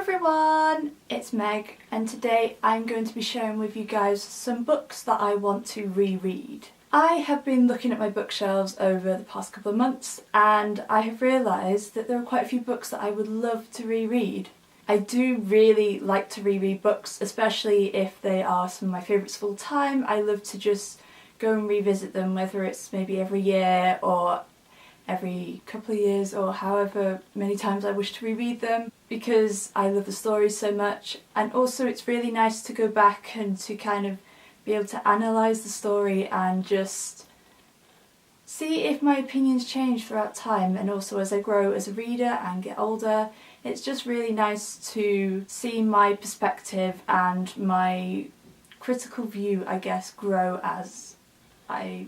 everyone, it's Meg, and today I'm going to be sharing with you guys some books that I want to reread. I have been looking at my bookshelves over the past couple of months and I have realised that there are quite a few books that I would love to reread. I do really like to reread books, especially if they are some of my favourites of all time. I love to just go and revisit them, whether it's maybe every year or every couple of years or however many times I wish to reread them, because I love the stories so much. And also it's really nice to go back and to kind of be able to analyse the story and just see if my opinions change throughout time, and also as I grow as a reader and get older. It's just really nice to see my perspective and my critical view, I guess, grow as I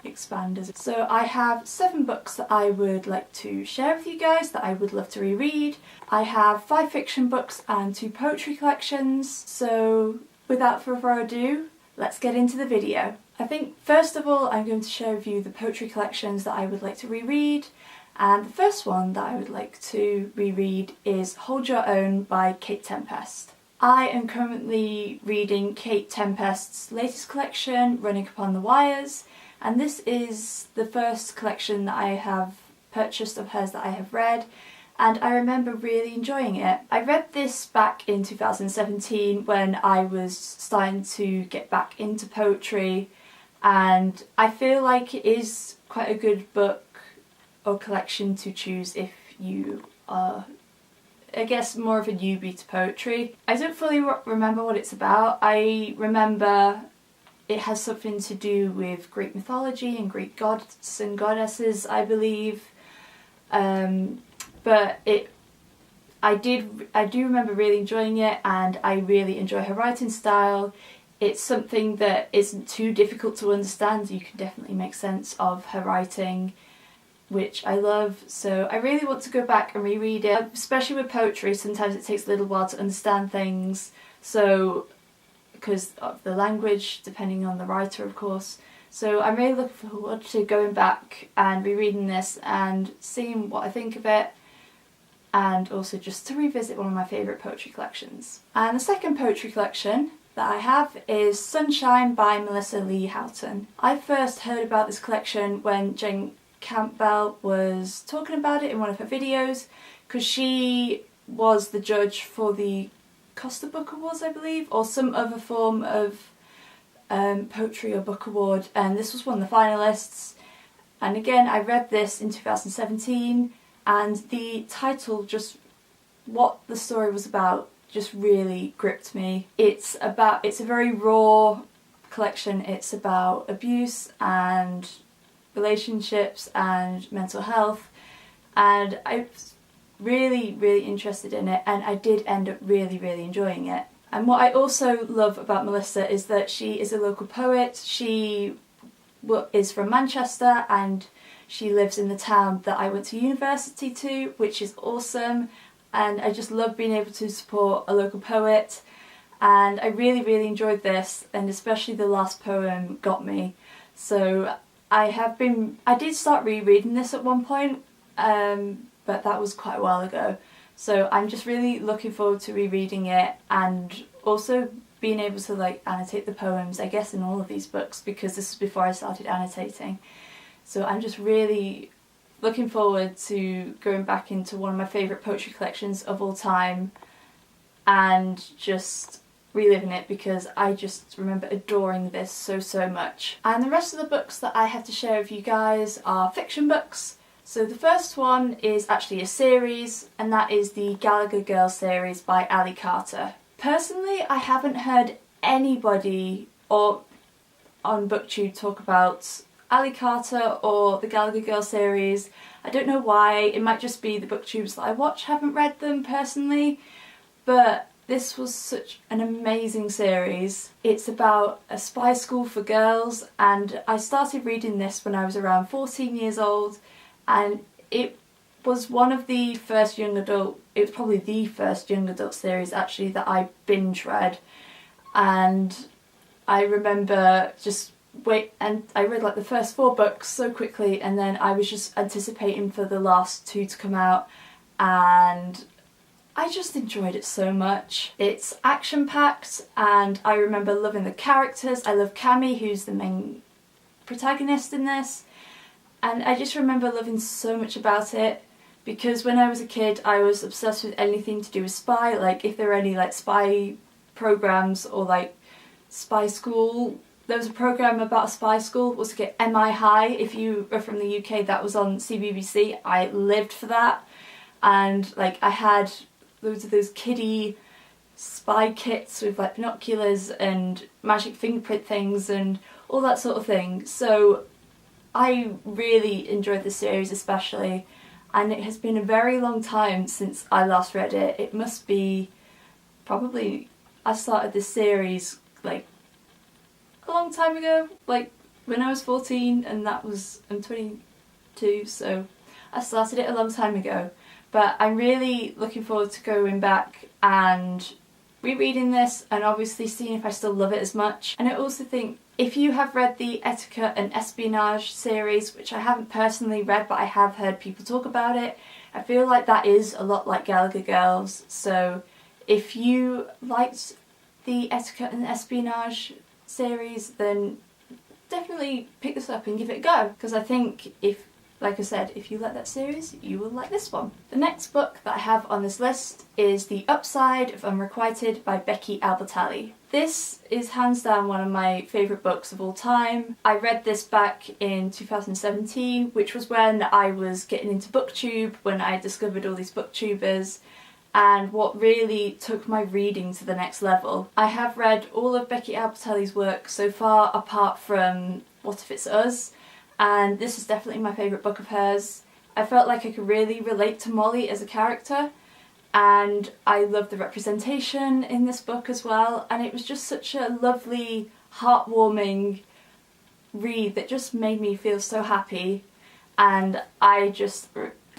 expand. So I have 7 books that I would like to share with you guys that I would love to reread. I have 5 fiction books and 2 poetry collections. So without further ado, let's get into the video. I think first of all I'm going to share with you the poetry collections that I would like to reread, and the first one that I would like to reread is Hold Your Own by Kate Tempest. I am currently reading Kate Tempest's latest collection, Running Upon the Wires, and this is the first collection that I have purchased of hers that I have read, and I remember really enjoying it. I read this back in 2017 when I was starting to get back into poetry, and I feel like it is quite a good book or collection to choose if you are, I guess, more of a newbie to poetry. I don't fully remember what it's about. I remember it has something to do with Greek mythology and Greek gods and goddesses, I believe. But I do remember really enjoying it, and I really enjoy her writing style. It's something that isn't too difficult to understand. You can definitely make sense of her writing, which I love. So I really want to go back and reread it, especially with poetry. Sometimes it takes a little while to understand things, so because of the language, depending on the writer, of course. So I'm really looking forward to going back and rereading this and seeing what I think of it, and also just to revisit one of my favourite poetry collections. And the second poetry collection that I have is Sunshine by Melissa Lee Houghton. I first heard about this collection when Jane Campbell was talking about it in one of her videos, because she was the judge for the Costa Book Awards, I believe, or some other form of poetry or book award, and this was one of the finalists. And again, I read this in 2017, and the title, just what the story was about, just really gripped me. It's a very raw collection. It's about abuse and relationships and mental health, and I was really interested in it, and I did end up really enjoying it. And what I also love about Melissa is that she is a local poet. She is from Manchester, and she lives in the town that I went to university to, which is awesome, and I just love being able to support a local poet. And I really enjoyed this, and especially the last poem got me. So I did start rereading this at one point, but that was quite a while ago. So I'm just really looking forward to rereading it, and also being able to annotate the poems, I guess, in all of these books, because this is before I started annotating. So I'm just really looking forward to going back into one of my favourite poetry collections of all time and just reliving it, because I just remember adoring this so much. And the rest of the books that I have to share with you guys are fiction books. So the first one is actually a series, and that is the Gallagher Girls series by Ali Carter. Personally, I haven't heard anybody on BookTube talk about Ali Carter or the Gallagher Girls series. I don't know why. It might just be the booktubes that I watch haven't read them personally, but this was such an amazing series. It's about a spy school for girls, and I started reading this when I was around 14 years old, and it was one of the first young adult, it was probably the first young adult series actually that I binge read. And I remember and I read the first 4 books so quickly, and then I was just anticipating for the last 2 to come out, and I just enjoyed it so much. It's action-packed and I remember loving the characters. I love Cammy, who's the main protagonist in this, and I just remember loving so much about it because when I was a kid I was obsessed with anything to do with spy, like if there were any like spy programs or like spy school. There was a program about a spy school, was to get MI High. If you are from the UK, that was on CBBC. I lived for that, and like I had loads of those kiddie spy kits with like binoculars and magic fingerprint things and all that sort of thing. So I really enjoyed this series especially, and it has been a very long time since I last read it. It must be probably, I started this series like a long time ago, like when I was 14, and I'm 22, so I started it a long time ago. But I'm really looking forward to going back and rereading this and obviously seeing if I still love it as much. And I also think if you have read the Etiquette and Espionage series, which I haven't personally read but I have heard people talk about it, I feel like that is a lot like Gallagher Girls. So if you liked the Etiquette and Espionage series, then definitely pick this up and give it a go, because I think like I said, if you like that series, you will like this one. The next book that I have on this list is The Upside of Unrequited by Becky Albertalli. This is hands down one of my favourite books of all time. I read this back in 2017, which was when I was getting into BookTube, when I discovered all these booktubers, and what really took my reading to the next level. I have read all of Becky Albertalli's work so far, apart from What If It's Us, and this is definitely my favourite book of hers. I felt like I could really relate to Molly as a character, and I love the representation in this book as well, and it was just such a lovely, heartwarming read that just made me feel so happy, and I just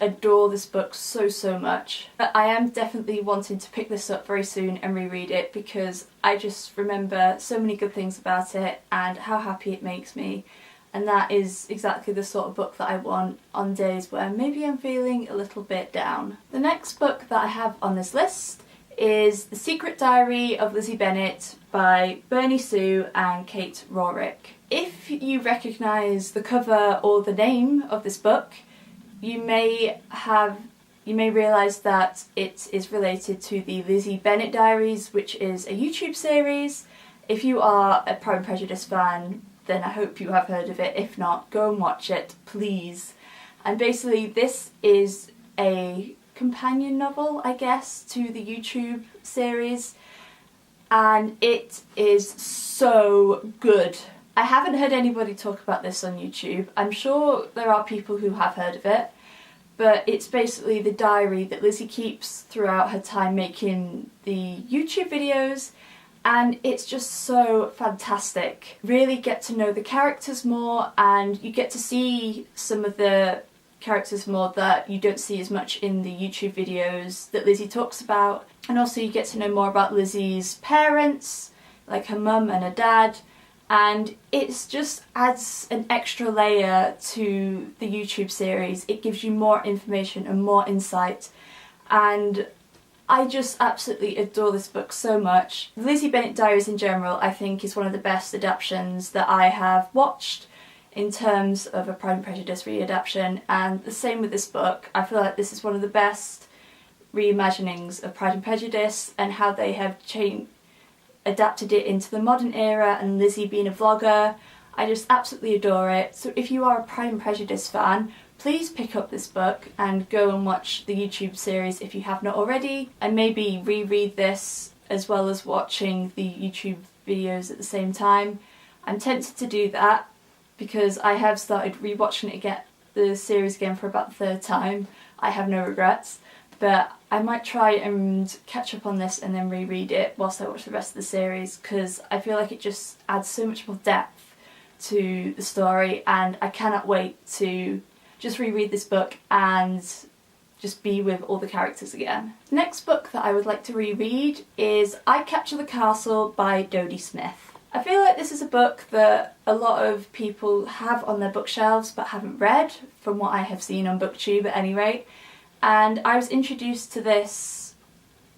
adore this book so much. But I am definitely wanting to pick this up very soon and reread it, because I just remember so many good things about it and how happy it makes me, and that is exactly the sort of book that I want on days where maybe I'm feeling a little bit down. The next book that I have on this list is The Secret Diary of Lizzie Bennet by Bernie Sue and Kate Rorick. If you recognise the cover or the name of this book, you may realise that it is related to the Lizzie Bennet Diaries, which is a YouTube series. If you are a Pride and Prejudice fan, then I hope you have heard of it. If not, go and watch it, please. And basically this is a companion novel, I guess, to the YouTube series, and it is so good. I haven't heard anybody talk about this on YouTube. I'm sure there are people who have heard of it, but it's basically the diary that Lizzie keeps throughout her time making the YouTube videos, and it's just so fantastic. Really get to know the characters more, and you get to see some of the characters more that you don't see as much in the YouTube videos that Lizzie talks about, and also you get to know more about Lizzie's parents, like her mum and her dad, and it just adds an extra layer to the YouTube series. It gives you more information and more insight, and I just absolutely adore this book so much. The Lizzie Bennet Diaries in general, I think, is one of the best adaptations that I have watched in terms of a Pride and Prejudice readaptation, and the same with this book. I feel like this is one of the best reimaginings of Pride and Prejudice, and how they have adapted it into the modern era, and Lizzie being a vlogger. I just absolutely adore it. So if you are a Pride and Prejudice fan, please pick up this book and go and watch the YouTube series if you have not already, and maybe reread this as well as watching the YouTube videos at the same time. I'm tempted to do that because I have started rewatching it again, the series again, for about the third time. I have no regrets, but I might try and catch up on this and then reread it whilst I watch the rest of the series, because I feel like it just adds so much more depth to the story, and I cannot wait to just reread this book and just be with all the characters again. The next book that I would like to reread is I Capture the Castle by Dodie Smith. I feel like this is a book that a lot of people have on their bookshelves but haven't read, from what I have seen on BookTube at any rate. And I was introduced to this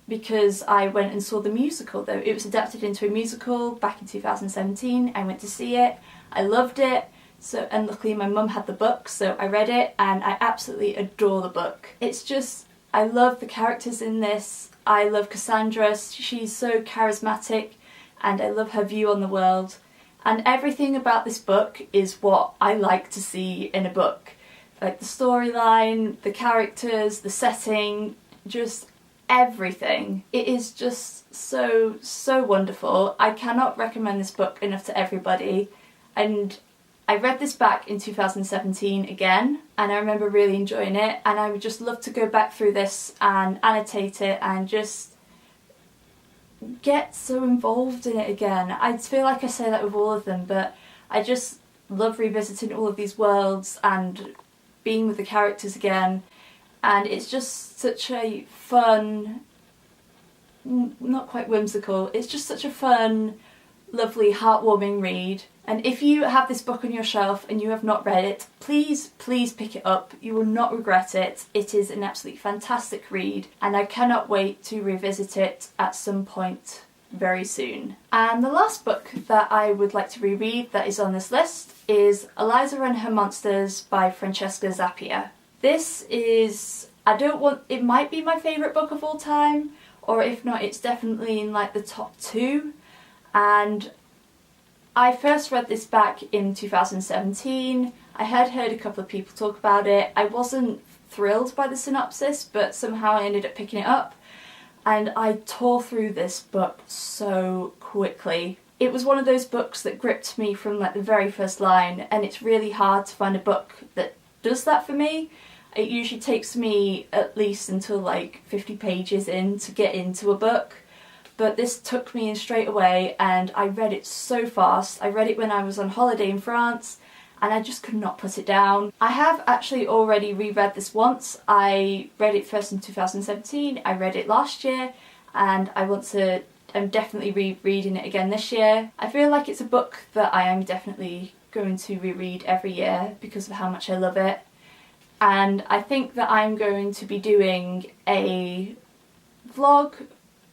because I went and saw the musical though. It was adapted into a musical back in 2017. I went to see it. I loved it. So, and luckily my mum had the book, so I read it and I absolutely adore the book. It's just, I love the characters in this. I love Cassandra. She's so charismatic and I love her view on the world. And everything about this book is what I like to see in a book. Like the storyline, the characters, the setting, just everything. It is just so, so wonderful. I cannot recommend this book enough to everybody. And I read this back in 2017 again, and I remember really enjoying it, and I would just love to go back through this and annotate it and just get so involved in it again. I feel like I say that with all of them, but I just love revisiting all of these worlds and being with the characters again, and it's just such a fun, not quite whimsical, it's just such a fun, lovely, heartwarming read. And if you have this book on your shelf and you have not read it, please pick it up. You will not regret it. It is an absolutely fantastic read and I cannot wait to revisit it at some point very soon. And the last book that I would like to reread that is on this list is Eliza and Her Monsters by Francesca Zappia. This is, it might be my favourite book of all time, or if not, it's definitely in like the top 2. And I first read this back in 2017. I had heard a couple of people talk about it. I wasn't thrilled by the synopsis, but somehow I ended up picking it up. And I tore through this book so quickly. It was one of those books that gripped me from like the very first line, and it's really hard to find a book that does that for me. It usually takes me at least until like 50 pages in to get into a book. But this took me in straight away and I read it so fast. I read it when I was on holiday in France and I just could not put it down. I have actually already reread this once. I read it first in 2017, I read it last year, and I'm definitely rereading it again this year. I feel like it's a book that I am definitely going to reread every year because of how much I love it. And I think that I'm going to be doing a vlog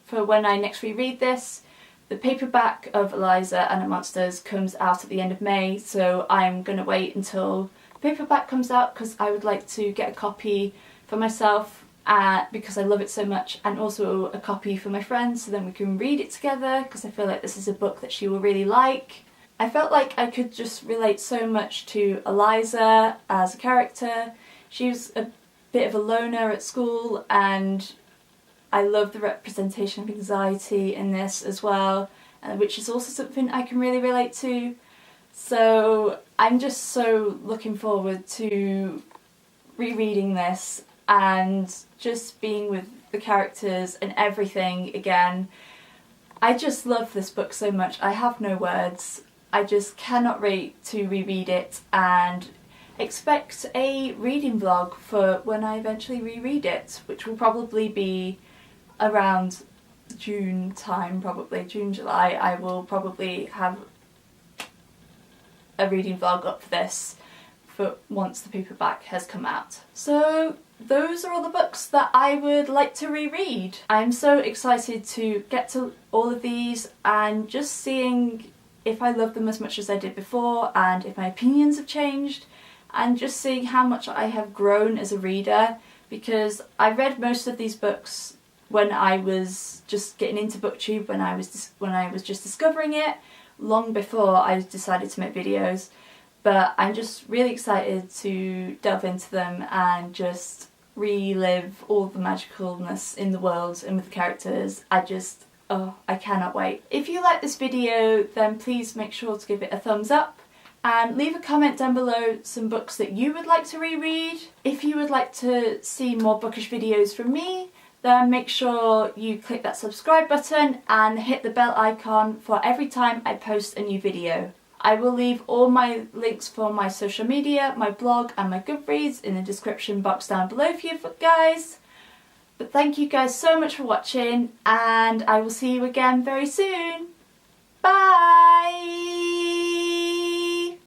for when I next reread this. The paperback of Eliza and Her Monsters comes out at the end of May, so I'm going to wait until the paperback comes out because I would like to get a copy for myself because I love it so much, and also a copy for my friends so then we can read it together because I feel like this is a book that she will really like. I felt like I could just relate so much to Eliza as a character. She was a bit of a loner at school, and I love the representation of anxiety in this as well, which is also something I can really relate to. So I'm just so looking forward to rereading this and just being with the characters and everything again. I just love this book so much. I have no words. I just cannot wait to reread it, and expect a reading vlog for when I eventually reread it, which will probably be around June time, probably June, July. I will probably have a reading vlog up for this for once the paperback has come out. So those are all the books that I would like to reread. I'm so excited to get to all of these and just seeing if I love them as much as I did before and if my opinions have changed, and just seeing how much I have grown as a reader, because I read most of these books when I was just getting into BookTube, when I was just discovering it, long before I decided to make videos. But I'm just really excited to delve into them and just relive all the magicalness in the world and with the characters. I cannot wait. If you like this video, then please make sure to give it a thumbs up and leave a comment down below some books that you would like to reread. If you would like to see more bookish videos from me, then make sure you click that subscribe button and hit the bell icon for every time I post a new video. I will leave all my links for my social media, my blog and my Goodreads in the description box down below for you guys. But thank you guys so much for watching, and I will see you again very soon. Bye!